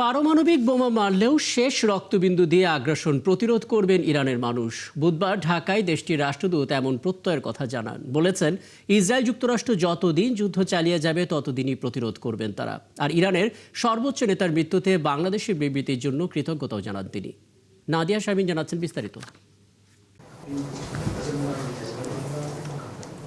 পারমাণবিক বোমা মারলেও শেষ রক্তবিন্দু দিয়ে আগ্রাসন প্রতিরোধ করবেন ইরানের মানুষ। বুধবার ঢাকায় দেশটির রাষ্ট্রদূত এমন প্রত্যয়ের কথা জানান। বলেছেন, ইসরায়েল যুক্তরাষ্ট্র যতদিন যুদ্ধ চালিয়ে যাবে ততদিনই প্রতিরোধ করবেন তারা। আর ইরানের সর্বোচ্চ নেতার মৃত্যুতে বাংলাদেশের বিবৃতির জন্য কৃতজ্ঞতাও জানান তিনি। নাদিয়া শারমিন জানাচ্ছেন বিস্তারিত।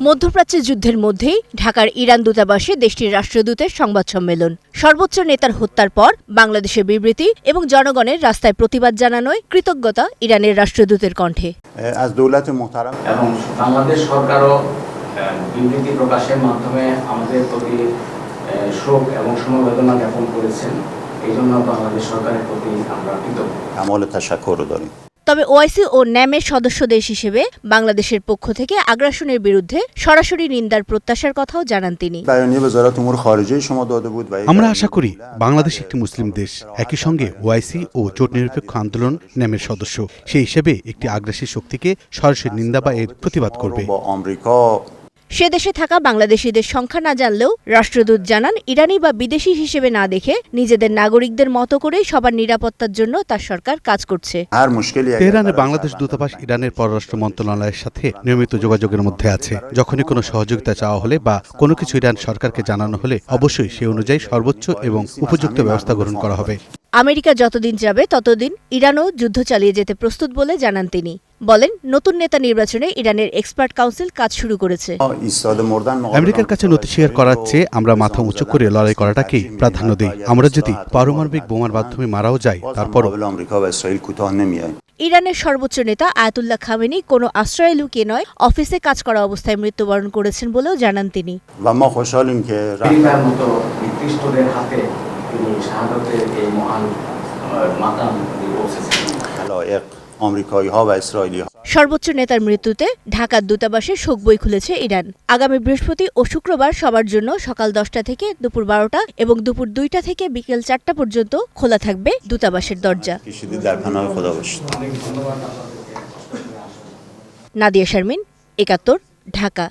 মধ্যপ্রাচ্যের যুদ্ধের মধ্যেই ঢাকার ইরান দূতাবাসে দেশটির রাষ্ট্রদূতের সংবাদ সম্মেলন। সর্বোচ্চ নেতার হত্যার পর বাংলাদেশের বিবৃতি এবং জনগণের রাস্তায় প্রতিবাদ জানানোয় কৃতজ্ঞতা ইরানের রাষ্ট্রদূতের কণ্ঠে। এবং বাংলাদেশ সরকারও বিবৃতি প্রকাশের মাধ্যমে আমাদের প্রতি শোক এবং সমবেদনা জ্ঞাপন করেছেন। এই জন্য বাংলাদেশ সরকারের প্রতি আমরা কৃতজ্ঞ। তবে ওআইসি ও ন্যামের সদস্য দেশ হিসেবে বাংলাদেশের পক্ষ থেকে আগ্রাসনের বিরুদ্ধে সরাসরি নিন্দার প্রত্যাশার কথাও জানান তিনি। আমরা আশা করি বাংলাদেশ একটি মুসলিম দেশ, একই সঙ্গে ওআইসি ও জোট নিরপেক্ষ আন্দোলন ন্যামের সদস্য, সেই হিসেবে একটি আগ্রাসী শক্তিকে সরাসরি নিন্দা বা এর প্রতিবাদ করবে। সে দেশে থাকা বাংলাদেশিদের সংখ্যা না জানলেও রাষ্ট্রদূত জানান, ইরানি বা বিদেশি হিসেবে না দেখে নিজেদের নাগরিকদের মতো করে সবার নিরাপত্তার জন্য তার সরকার কাজ করছে। তেহরানের বাংলাদেশ দূতাবাস ইরানের পররাষ্ট্র মন্ত্রণালয়ের সাথে নিয়মিত যোগাযোগের মধ্যে আছে। যখনই কোনো সহযোগিতা চাওয়া হলে বা কোনো কিছু ইরান সরকারকে জানানো হলে অবশ্যই সে অনুযায়ী সর্বোচ্চ এবং উপযুক্ত ব্যবস্থা গ্রহণ করা হবে। আমেরিকা যতদিন যাবে ততদিন ইরানও যুদ্ধ চালিয়ে যেতে প্রস্তুত বলে জানান তিনি। বলেন, নতুন নেতা নির্বাচনে ইরানের এক্সপার্ট কাউন্সিল কাজ শুরু করেছে। আমেরিকার কাছে নথি শেয়ার করার চেয়ে আমরা মাথা উঁচু করে লড়াই করাটাকেই প্রাধান্য দিই। আমরা যদি পারমাণবিক বোমার মাধ্যমে মারাও যাই, তারপরও ইরানের সর্বোচ্চ নেতা আয়াতুল্লাহ খামেনি কোনো আশ্রয়ে লুকিয়ে নয়, অফিসে কাজ করা অবস্থায় মৃত্যুবরণ করেছেন বলেও জানান তিনি। শাহাদাতের এই মহান মাকাম পৌঁছেছেন। সর্বোচ্চ নেতার মৃত্যুতে ঢাকার দূতাবাসে শোক বই খুলেছে ইরান। আগামী বৃহস্পতি ও শুক্রবার সবার জন্য সকাল 10টা থেকে দুপুর 12টা এবং দুপুর 2টা থেকে বিকেল 4টা পর্যন্ত খোলা থাকবে দূতাবাসের দরজা। নাদিয়া শারমিন, 71, ঢাকা।